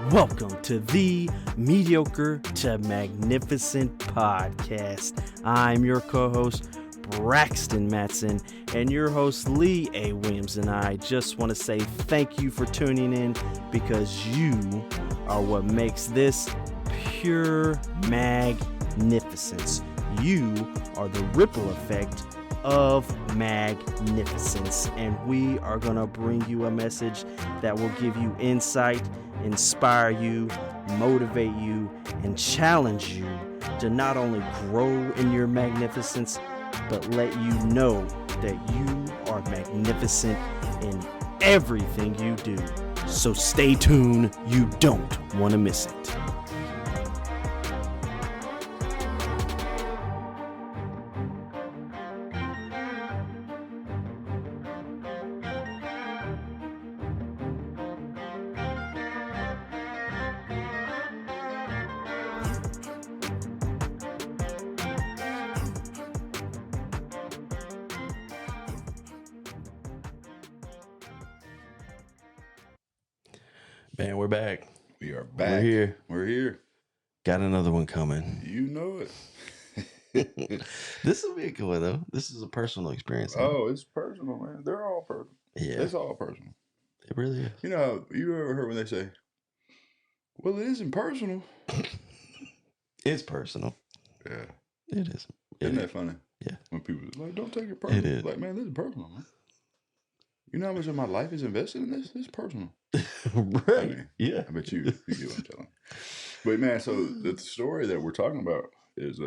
Welcome to the Mediocre to Magnificent podcast. I'm your co-host, Braxton Matson, and your host, Lee A. Williams, and I just want to say thank you for tuning in because you are what makes this pure magnificence. You are the ripple effect of magnificence, and we are going to bring you a message that will give you insight, inspire you, motivate you, and challenge you to not only grow in your magnificence, but let you know that you are magnificent in everything you do. So stay tuned, you don't want to miss it. Man, we're back. We are back. We're here. Got another one coming. You know it. This will be a good one, though. This is a personal experience. Oh, it's personal, man. They're all personal. Yeah. It's all personal. It really is. You know, you ever heard when they say, well, it isn't personal? It's personal. Yeah. It is. Isn't that funny? Yeah. When people are like, don't take it personal. It is. Like, man, this is personal, man. You know how much of my life is invested in this? This is personal. Right. I mean, yeah. I bet you get what I'm telling. But, man, so the story that we're talking about is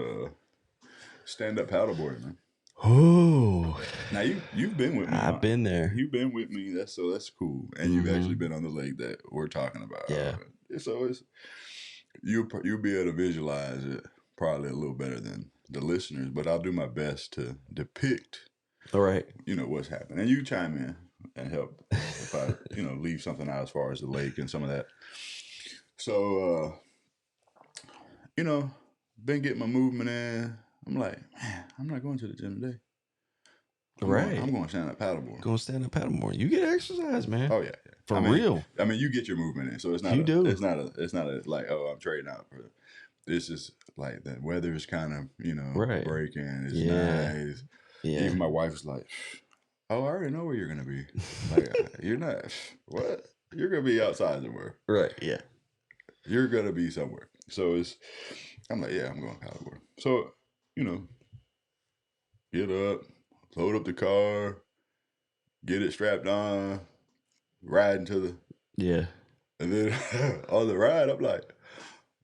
stand-up paddleboarding, man. Oh. Now, you've been with me. I've been there. You've been with me. That's cool. And you've actually been on the lake that we're talking about. Yeah. So you'll be able to visualize it probably a little better than the listeners, but I'll do my best to depict, all right, what's happening. And you chime in and help if I, leave something out as far as the lake and some of that. So, been getting my movement in. I'm like, man, I'm not going to the gym today. I'm going to stand up paddleboard. You get exercise, man. Oh yeah. For real. I mean, you get your movement in, so it's not. It's not a like, oh, I'm trading out for. This is like the weather is kind of breaking. It's nice. Yeah. Even my wife's like, oh, I already know where you're gonna be. Like, you're not. What? You're gonna be outside somewhere. Right. Yeah. You're gonna be somewhere. So I'm like, yeah, I'm going paddleboard. So get up. Load up the car, get it strapped on, ride into the... Yeah. And then on the ride, I'm like,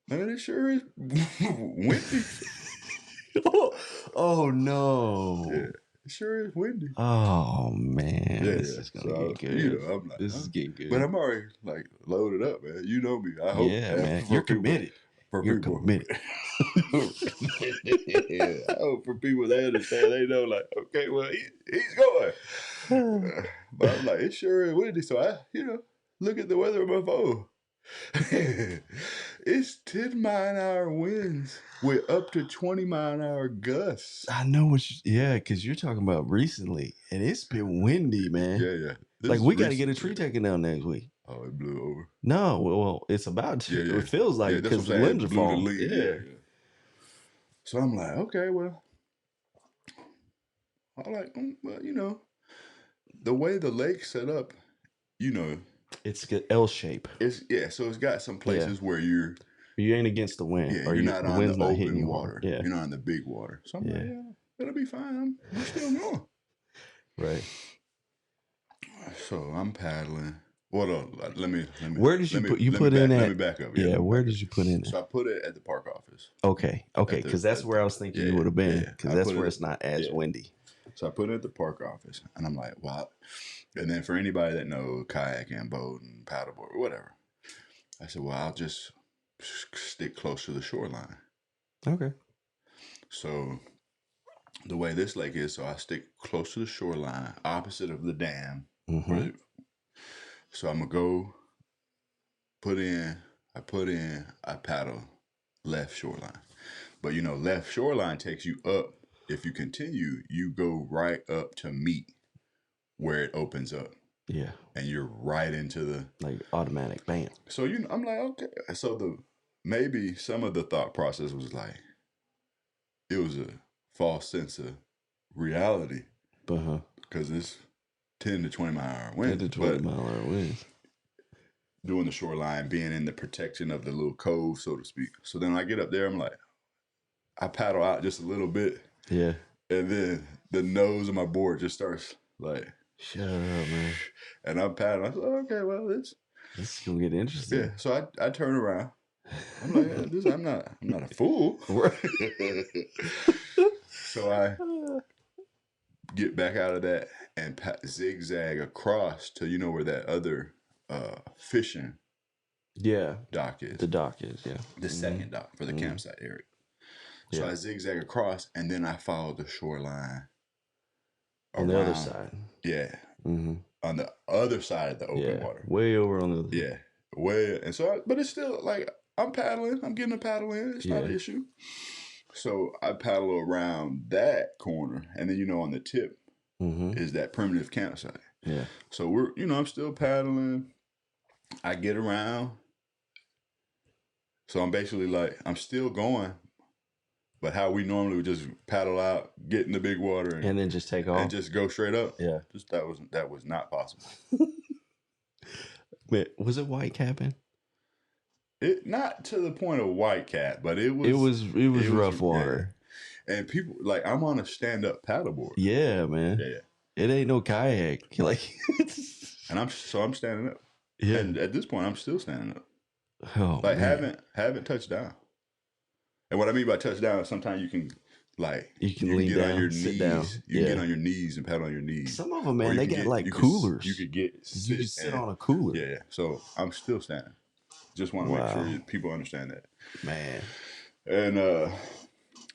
man, it sure is windy. Oh, no. Yeah, it sure is windy. Oh, man. Yeah, this is going to get good. I'm like, this is getting good. But I'm already, loaded up, man. You know me. I hope. Yeah, man. You're committed. You're committed. Yeah, I hope for people that understand, they know, like, okay, well, he's going. But I'm like, it sure is windy. So I, look at the weather on my phone. It's 10-mile-an-hour winds with up to 20-mile-an-hour gusts. I know because you're talking about recently, and it's been windy, man. Yeah. Like, we got to get a tree taken down next week. Oh, it blew over. No, well, it's about to. Yeah. It feels like because the limbs are falling. Yeah. So I'm like, okay, well, I'm like, the way the lake's set up, it's L shape. So it's got some places where you ain't against the wind. Yeah, you're not on the open water. Yeah. You're not on the big water. So I'm like, it'll be fine. I'm still going. Right. So I'm paddling. Well, let me. Where did you put? You put in at? Let me back up. Yeah. Where did you put in? So I put it at the park office. Okay. Because that's where I was thinking you would have been. Because that's where it's not as windy. So I put it at the park office, and I'm like, wow. And then for anybody that knows kayaking, boating, paddleboard, whatever, I said, well, I'll just stick close to the shoreline. Okay. So the way this lake is, so I stick close to the shoreline, opposite of the dam. Mm-hmm. Right? So I'm going to go I paddle left shoreline. But, left shoreline takes you up. If you continue, you go right up to meet where it opens up. Yeah. And you're right into the like automatic bam. So I'm like, okay. So maybe some of the thought process was like it was a false sense of reality. Because it's 10 to 20 mile an hour wind. 10 to 20 mile an hour wind. Doing the shoreline, being in the protection of the little cove, so to speak. So then I get up there, I'm like, I paddle out just a little bit. Yeah. And then the nose of my board just starts like, shut up, man. And I'm paddling. I said, okay, well, this is gonna get interesting. Yeah. So I turn around. I'm like, I'm not a fool. So I get back out of that and zigzag across to where that other fishing dock is. The dock is, yeah. The second dock for the campsite area. So I zigzag across and then I follow the shoreline. On the other side. Yeah. On the other side of the open water. Way over on the other. Yeah. Way. And so, but it's still like I'm paddling. I'm getting a paddle in. It's not an issue. So I paddle around that corner. And then, on the tip is that primitive campsite. Yeah. So we're, I'm still paddling. I get around. So I'm basically like, I'm still going. But how we normally would just paddle out, get in the big water, and then just take off and just go straight up. Yeah, that was not possible. Wait, was it white capping? It not to the point of white cap, but it was rough water. Yeah. And people like I'm on a stand up paddleboard. Yeah, man. Yeah, it ain't no kayak. Like, and I'm standing up. Yeah, and at this point I'm still standing up. Oh, like man. haven't touched down. And what I mean by touchdown is sometimes you can lean get down, on your sit knees. down. You can get on your knees and paddle on your knees. Some of them, man, they got like coolers. You could sit on a cooler. Yeah. So I'm still standing. Just want to make sure people understand that. Man. And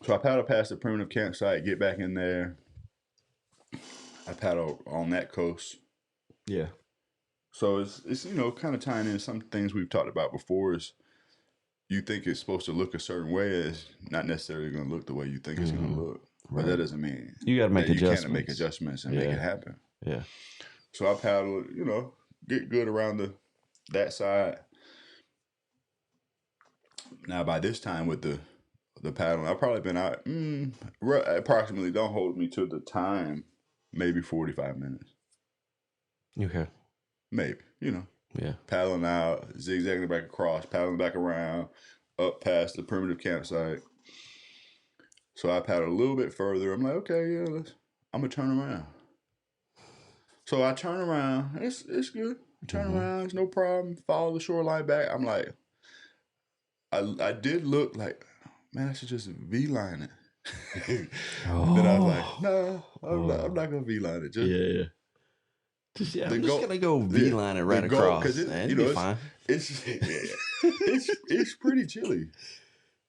so I paddle past the primitive campsite, get back in there. I paddle on that coast. Yeah. So it's kind of tying in some things we've talked about before is you think it's supposed to look a certain way, it's not necessarily going to look the way you think it's going to look. But that doesn't mean you got to make adjustments. You can't make adjustments and make it happen. Yeah. So I paddle, get good around that side. Now by this time with the paddling, I've probably been out approximately. Don't hold me to the time. Maybe 45 minutes. Okay. Maybe Yeah. Paddling out, zigzagging back across, paddling back around, up past the primitive campsite. So I paddle a little bit further. I'm like, okay, yeah, I'm gonna turn around. So I turn around. It's good. I turn around. It's no problem. Follow the shoreline back. I'm like, I did look like, man, I should just V-line it. Then I was like, no, I'm not gonna V-line it. Just, I'm just gonna go V-line it right across. Because it'll be fine. It's pretty chilly.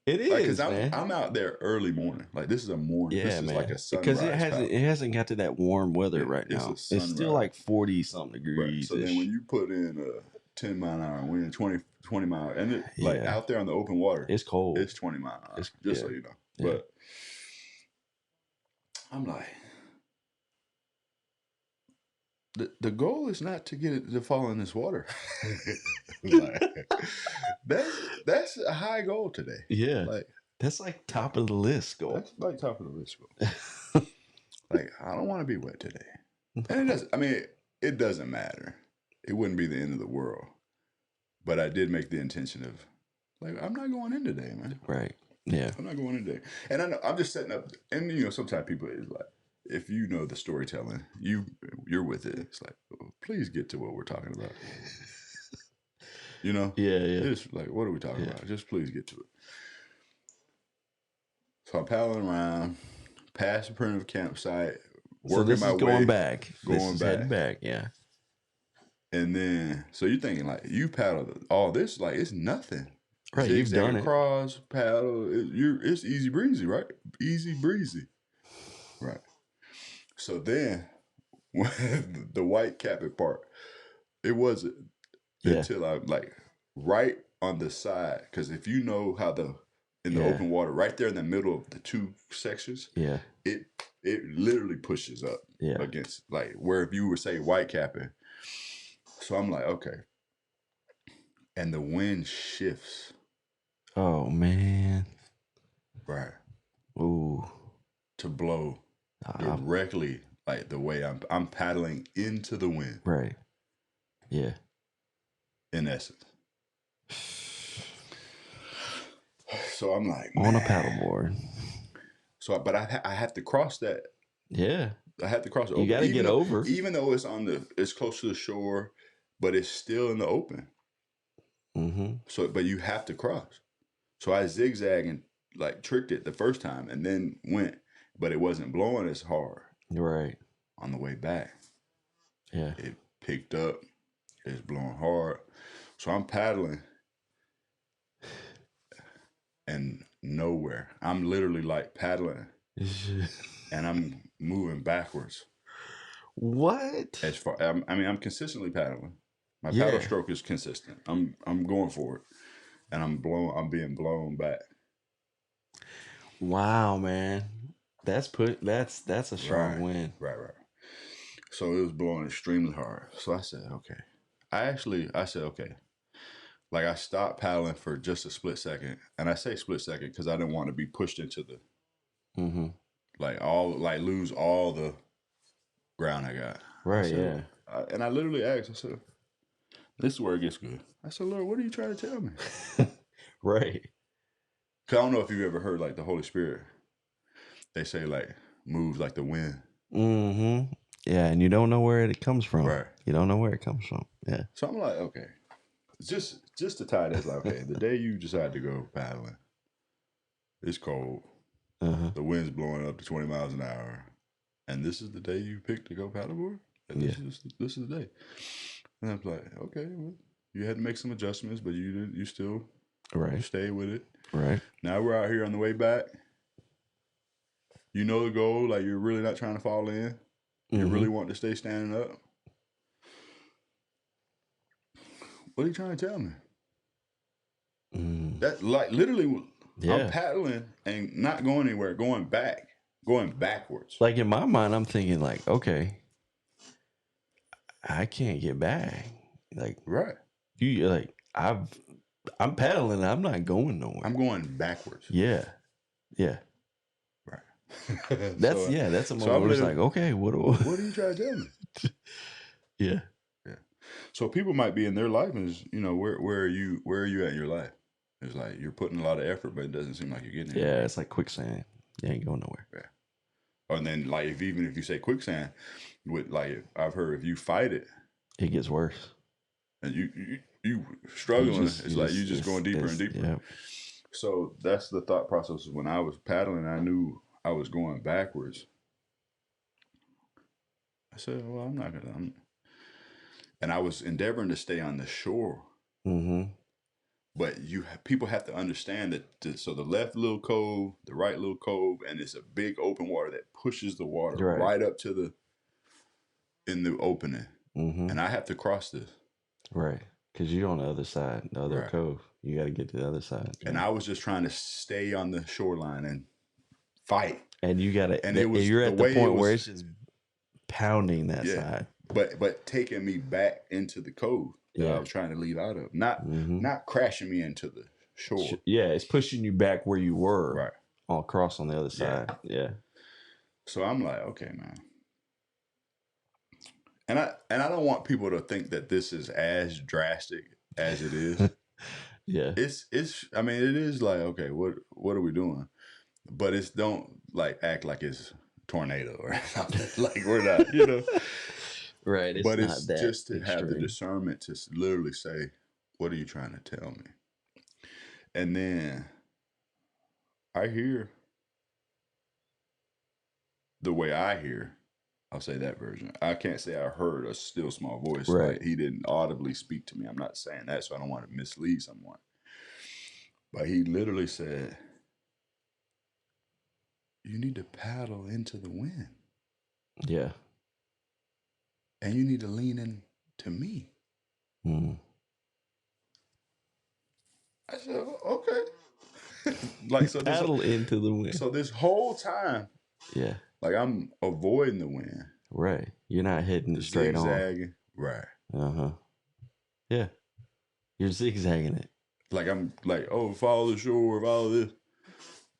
It is, like, man. I'm out there early morning. Like this is a morning. Yeah, this is man. Like a sunrise. Because it hasn't got to that warm weather right now. It's still like 40-something degrees. Right. So then when you put in a 10 mile an hour wind, 20 mile, and out there on the open water, it's cold. It's 20 mile an hour. Just so you know. Yeah. But I'm like, the goal is not to get it to fall in this water. That's a high goal today. Yeah. That's like top of the list goal. That's like top of the list goal. Like, I don't want to be wet today. And it doesn't matter. It wouldn't be the end of the world. But I did make the intention of, like, I'm not going in today, man. Right. Yeah. I'm not going in today. And I know I'm just setting up, and sometimes people is like, if you know the storytelling, you're with it. It's like, oh, please get to what we're talking about. Yeah. It's like, what are we talking about? Just please get to it. So I'm paddling around, past the primitive campsite, working my way. Going back. Heading back, yeah. And then, so you're thinking like, you paddled all this, like it's nothing. Right, you've done it. Cross, paddle, it's easy breezy, right? Easy breezy. Right. So then, when the white capping part, it wasn't until I'm like right on the side. Because if you know how in the open water, right there in the middle of the two sections, it literally pushes up against, like, where if you were, say, white capping, So I'm like, okay. And the wind shifts. Oh, man. Right. Ooh. To blow directly, like the way I'm paddling into the wind. Right. Yeah. In essence. So I'm like, man. On a paddleboard. So, but I have to cross that. Yeah. I have to cross it. You got to get over. Even though it's close to the shore, but it's still in the open. Mm-hmm. So, but you have to cross. So I zigzagged and like tricked it the first time and then went, but it wasn't blowing as hard. Right. On the way back. Yeah. It picked up. It's blowing hard. So I'm paddling and nowhere. I'm literally like paddling and I'm moving backwards. What? As far, I'm consistently paddling. My paddle stroke is consistent. I'm going for it, and I'm being blown back. Wow, man, that's a strong wind. Right. So it was blowing extremely hard. So I said, okay. I said, okay. Like I stopped paddling for just a split second, and I say split second because I didn't want to be pushed into the, lose all the ground I got. Right. Said, and I literally asked. I said, "This is where it gets good." I said, "Lord, what are you trying to tell me?" Right. Cause I don't know if you've ever heard like the Holy Spirit. They say like moves like the wind. Mm-hmm. Yeah, and you don't know where it comes from. Right. You don't know where it comes from. Yeah. So I'm like, okay, just to tie this, like, okay, the day you decide to go paddling, it's cold. The wind's blowing up to 20 miles an hour, and this is the day you picked to go paddleboard. This is the day. And I'm like, okay, well, you had to make some adjustments, but you didn't. You still stay with it. Right. Now we're out here on the way back. You know the goal. Like you're really not trying to fall in. You really want to stay standing up. What are you trying to tell me? That like literally, I'm paddling and not going anywhere, going backwards. Like in my mind, I'm thinking like, okay, I can't get back. Like you like I'm paddling. I'm not going nowhere. I'm going backwards. Yeah. Right. That's a moment where it's like, okay, what are you trying to tell me? Yeah. So people might be in their life and where are you at in your life? It's like you're putting a lot of effort, but it doesn't seem like you're getting anywhere. Yeah, it's like quicksand. You ain't going nowhere. Yeah. And then like even if you say quicksand, with like I've heard if you fight it, it gets worse. And you struggling, it's like you just going deeper and deeper. Yeah. So that's the thought process. When I was paddling, I knew I was going backwards. I said, well, I'm not gonna. And I was endeavoring to stay on the shore. Mm-hmm. But people have to understand that. So the left little cove, the right little cove, and it's a big open water that pushes the water right up to in the opening. Mm-hmm. And I have to cross this. Right. Because you're on the other side, the other cove. You got to get to the other side. And I was just trying to stay on the shoreline and fight. And you got to, and you're at the point where it's just pounding that side. But taking me back into the cove that I was trying to leave out of. Not crashing me into the shore. Yeah, it's pushing you back where you were. Right. All across on the other side. Yeah. So I'm like, okay, man. And I don't want people to think that this is as drastic as it is. Yeah. It's I mean, it is like, okay, what are we doing? But it's don't like act like it's tornado or something. Like we're not, Right. But it's just to have the discernment to literally say, what are you trying to tell me? And then I hear the way I hear. I'll say that version. I can't say I heard a still small voice. Right. Like he didn't audibly speak to me. I'm not saying that, so I don't want to mislead someone. But he literally said, you need to paddle into the wind. Yeah. And you need to lean in to me. Mm. I said, okay. Like so paddle into the wind. So this whole time, yeah. Like I'm avoiding the wind. Right. You're not hitting straight on. Right. Uh-huh. Yeah. You're zigzagging it. Like I'm like, oh, follow the shore, follow this.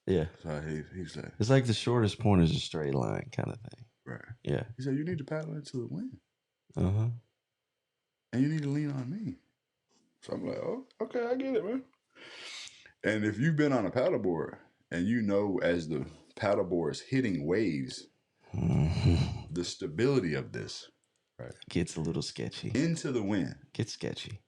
Yeah. So he's like, it's like the shortest point is a straight line kind of thing. Right. Yeah. He said, you need to paddle into the wind. Uh-huh. And you need to lean on me. So I'm like, oh, okay, I get it, man. And if you've been on a paddleboard and you know as the paddleboard is hitting waves, the stability of this gets a little sketchy. Into the wind. Gets sketchy.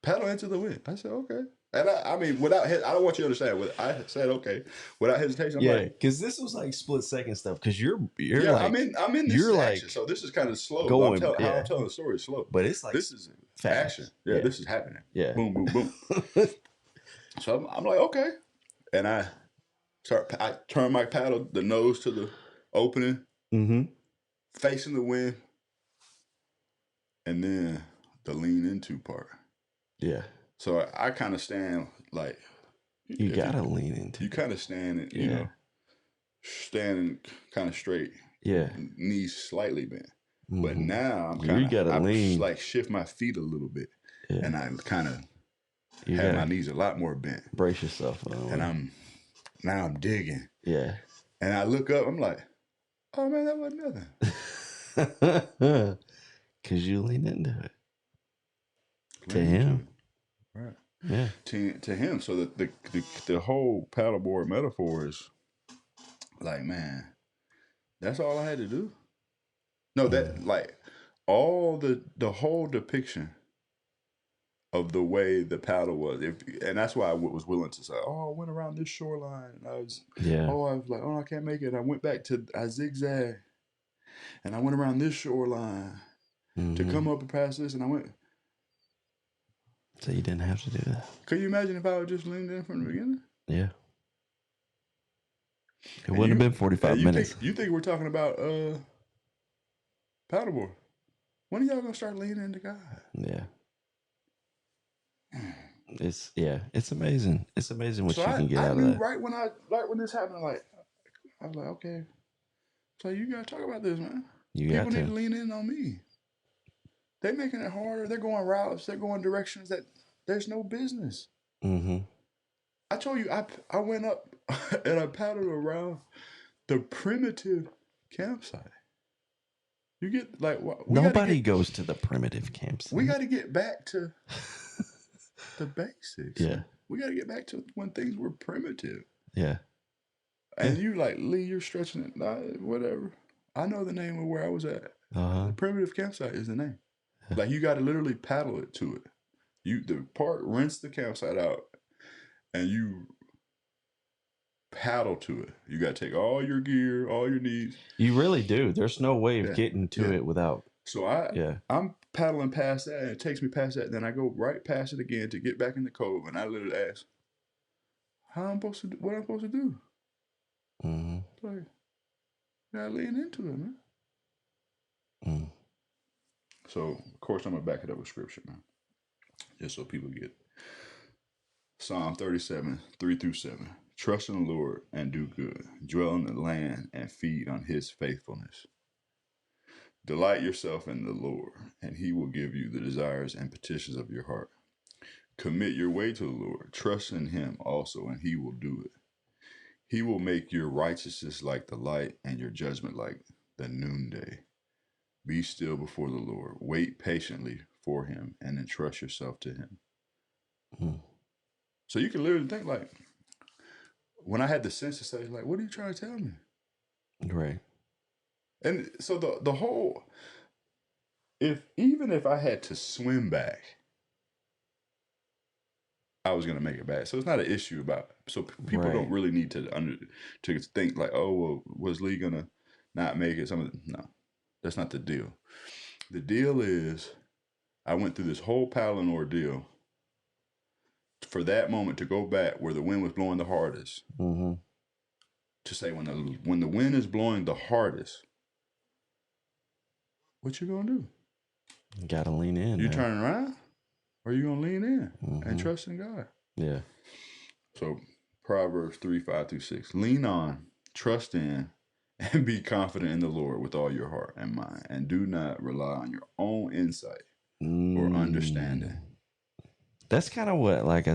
Paddle into the wind. I said, okay. And I mean, I don't want you to understand. I said, okay, without hesitation. I'm because this was like split second stuff. Because you're like, I'm in this action, like, so this is kind of slow. Going, how I'm telling the story is slow, but it's like this is fast. Action. Yeah, this is happening. Yeah, boom, boom, boom. So I'm like, okay, and I turn my paddle, the nose to the opening, facing the wind, and then the lean into part. Yeah. So I kind of stand like you gotta lean into. You kind of stand and you know, standing kind of straight. Yeah. Knees slightly bent. But now I'm kind of lean. Like shift my feet a little bit, and I kind of have my knees a lot more bent. Brace yourself. And I'm digging. Yeah. And I look up. I'm like, oh man, that wasn't nothing. Cause you lean into it. To him. Right. Yeah. To him. So the whole paddleboard metaphor is like, man, that's all I had to do. No, that like all the whole depiction of the way the paddle was, and that's why I was willing to say, oh, I went around this shoreline, and I was like, oh, I can't make it. I went back I zigzagged, and I went around this shoreline to come up and past this, and I went. So you didn't have to do that. Could you imagine if I would just leaned in from the beginning? Yeah. It wouldn't have been 45 minutes. You think we're talking about paddleboard? When are y'all gonna start leaning into God? Yeah. It's amazing. It's amazing what you can get out of that. Right when this happened, I was like, okay, so you gotta talk about this, man. People need to lean in on me. They're making it harder. They're going routes. They're going directions that there's no business. I told you, I went up and I paddled around the primitive campsite. You get like nobody goes to the primitive campsite. We got to get back to the basics. Yeah, we got to get back to when things were primitive. Yeah, and you like Lee, you're stretching it. Nah, whatever. I know the name of where I was at. The primitive campsite is the name. Like you got to literally paddle it to it. The part rinse the campsite out, and you paddle to it. You got to take all your gear, all your needs. You really do. There's no way of getting to it without. So I'm paddling past that, and it takes me past that. And then I go right past it again to get back in the cove, and I literally ask, what I'm supposed to do? Like, you gotta lean into it, man. So, of course, I'm going to back it up with scripture, man. Just so people get Psalm 37, 3-7. Trust in the Lord and do good. Dwell in the land and feed on his faithfulness. Delight yourself in the Lord, and he will give you the desires and petitions of your heart. Commit your way to the Lord. Trust in him also, and he will do it. He will make your righteousness like the light and your judgment like the noonday. Be still before the Lord. Wait patiently for him and entrust yourself to him. So you can literally think like, when I had the sense to say, like, what are you trying to tell me? Right. And so the whole, even if I had to swim back, I was going to make it back. So it's not an issue about, so people don't really need to think like, oh, well, was Lee going to not make it? No. That's not the deal. The deal is I went through this whole paddling ordeal for that moment to go back where the wind was blowing the hardest. To say when the wind is blowing the hardest, what you gonna do? You gotta lean in. You turning around, or you gonna lean in and trust in God? Yeah. So Proverbs 3:5-6. Lean on, trust in, and be confident in the Lord with all your heart and mind, and do not rely on your own insight or understanding. That's kind of what, like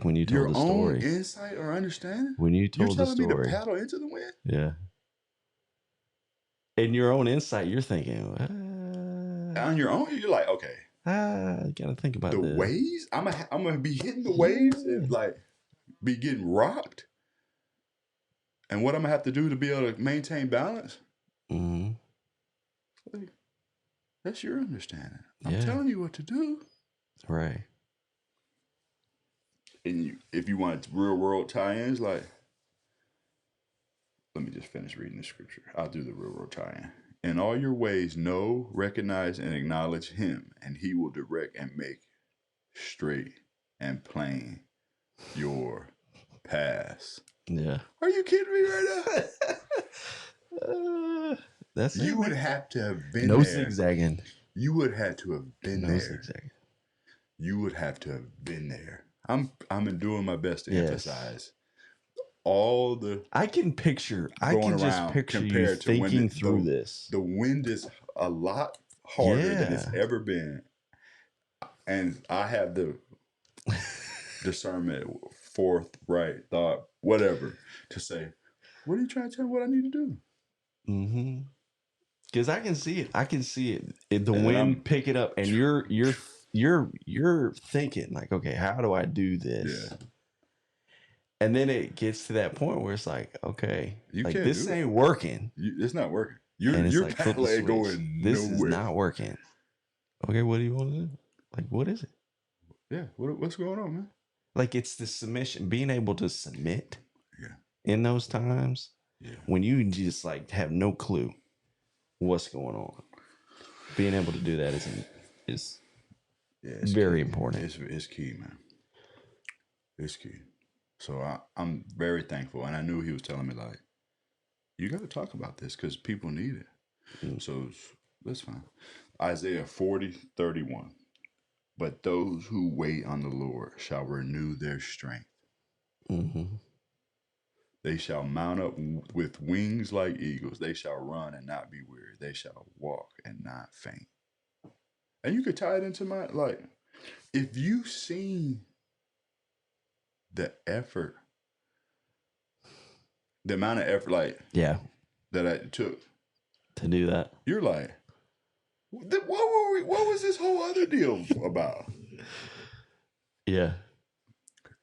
when you told your the story. Your own insight or understanding? When you told the story. You're telling me to paddle into the wind? Yeah. In your own insight, you're thinking. On your own, you're like, okay. You got to think about the waves. I'm gonna be hitting the waves and like be getting rocked. And what I'm gonna have to do to be able to maintain balance? Mm-hmm. Like, that's your understanding. I'm telling you what to do. Right. And if you want real world tie-ins, like, let me just finish reading the scripture. I'll do the real world tie-in. In all your ways, know, recognize, and acknowledge him, and he will direct and make straight and plain your paths. Yeah. Are you kidding me right now? That's you would have to have been no there. Zigzagging. You would have to have been no there. Zigzagging. You would have to have been there. I'm doing my best to emphasize all the. I can just picture you thinking through this. The wind is a lot harder than it's ever been, and I have the discernment, forthright thought, whatever, to say, what are you trying to tell me what I need to do? Mm-hmm. Because I can see it. The wind pick it up, and you're thinking like, okay, how do I do this? Yeah. And then it gets to that point where it's like, okay, this ain't working. It's not working. You're paddling going this nowhere. Is not working. Okay, what do you want to do? Like, what is it? Yeah, what's going on, man? Like, it's the submission, being able to submit. In those times, when you just like have no clue what's going on, being able to do that is very important. It's key, man. It's key. So I'm very thankful, and I knew he was telling me like, you got to talk about this because people need it. So that's fine. Isaiah 40:31. But those who wait on the Lord shall renew their strength. Mm-hmm. They shall mount up with wings like eagles. They shall run and not be weary. They shall walk and not faint. And you could tie it into my, like, if you've seen the effort, the amount of effort, like, that I took to do that, you're like, what was this whole other deal about? Yeah.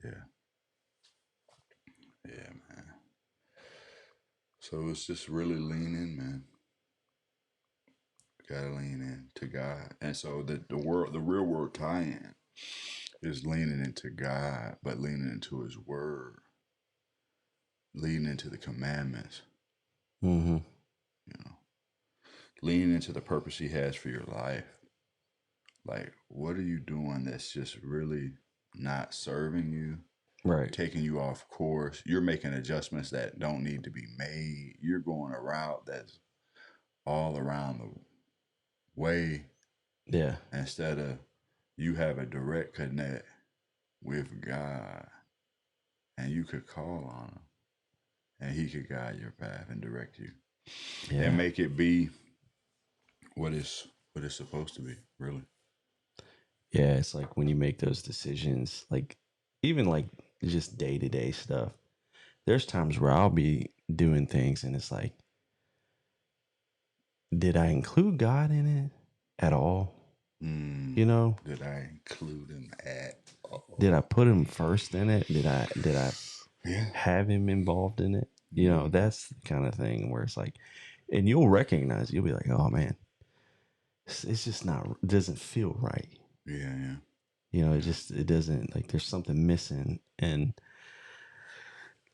Yeah, man. So it's just really leaning, man. Gotta lean in to God. And so the real world tie-in is leaning into God, but leaning into his word, leaning into the commandments. Mm-hmm. You know, leaning into the purpose he has for your life. Like, what are you doing that's just really not serving you? Right. Taking you off course. You're making adjustments that don't need to be made. You're going a route that's all around the way. Yeah. Instead of you have a direct connect with God, and you could call on him, and he could guide your path and direct you, and make it be what it's supposed to be, really. Yeah, it's like when you make those decisions, like even like just day-to-day stuff, there's times where I'll be doing things and it's like, did I include God in it at all? You know, did I include him at all? Did I put him first in it? Did I have him involved in it? You know, that's the kind of thing where it's like, and you'll recognize, you'll be like, oh man, it's just not, it doesn't feel right. Yeah. You know, it doesn't, like, there's something missing. And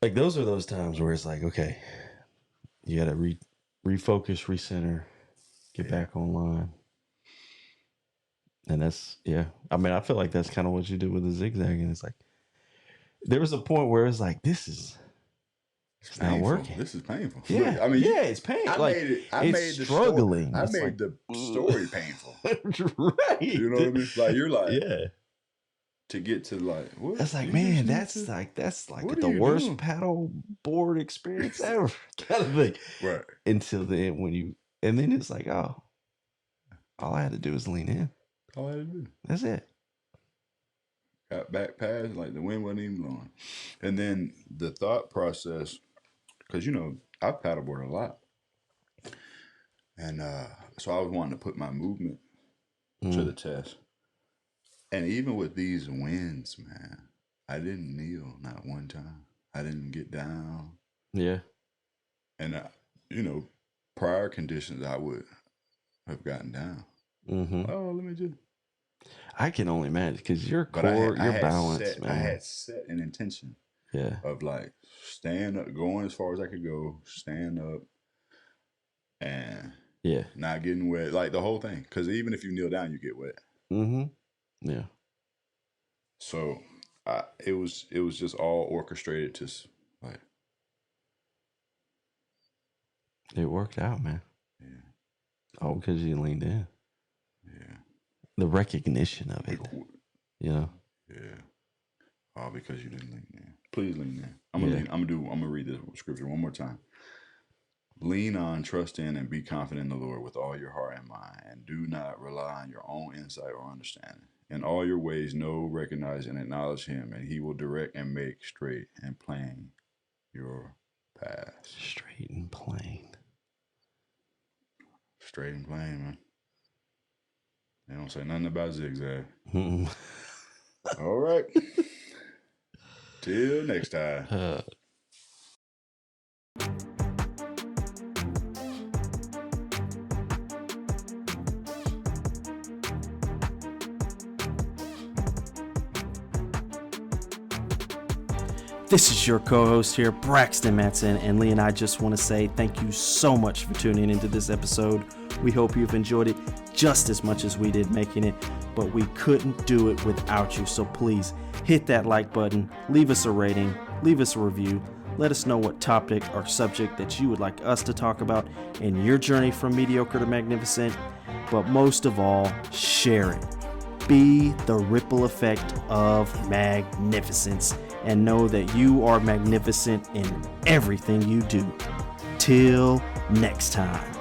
like, those are those times where it's like, okay, you got to refocus, recenter, get back online. And that's, I mean, I feel like that's kind of what you did with the zigzagging. It's like, there was a point where it's like, it's not working. This is painful. Yeah. Look, I mean, it's painful. I made the struggling. I made the story painful. Right. You know what I mean? Like, you're like, to get to like, what? That's like, man, that's like the worst paddle board experience ever, kind of thing. Right. Until then, and then it's like, oh, all I had to do was lean in. All I had to do. That's it. Got back past, like the wind wasn't even blowing. And then the thought process, because, you know, I paddleboard a lot. And so I was wanting to put my movement to the test. And even with these winds, man, I didn't kneel not one time. I didn't get down. Yeah. And, you know, prior conditions, I would have gotten down. Oh, let me just. I can only imagine because your core, your balance, man. I had set an intention. Yeah. Of like stand up, going as far as I could go, stand up, and not getting wet, like the whole thing. Because even if you kneel down, you get wet. Yeah. So it was just all orchestrated to like. It worked out, man. Yeah. Oh, because you leaned in. Yeah. The recognition of it. You know. Yeah. All because you didn't lean in. Please lean in. I'm gonna read the scripture one more time. Lean on, trust in, and be confident in the Lord with all your heart and mind, and do not rely on your own insight or understanding. In all your ways, know, recognize, and acknowledge Him, and He will direct and make straight and plain your paths. Straight and plain. Straight and plain, man. They don't say nothing about zigzag. All right. Till next time. This is your co-host here, Braxton Matson, and Lee and I just want to say thank you so much for tuning into this episode. We hope you've enjoyed it just as much as we did making it, but we couldn't do it without you. So please hit that like button, leave us a rating, leave us a review. Let us know what topic or subject that you would like us to talk about in your journey from mediocre to magnificent. But most of all, share it. Be the ripple effect of magnificence and know that you are magnificent in everything you do. Till next time.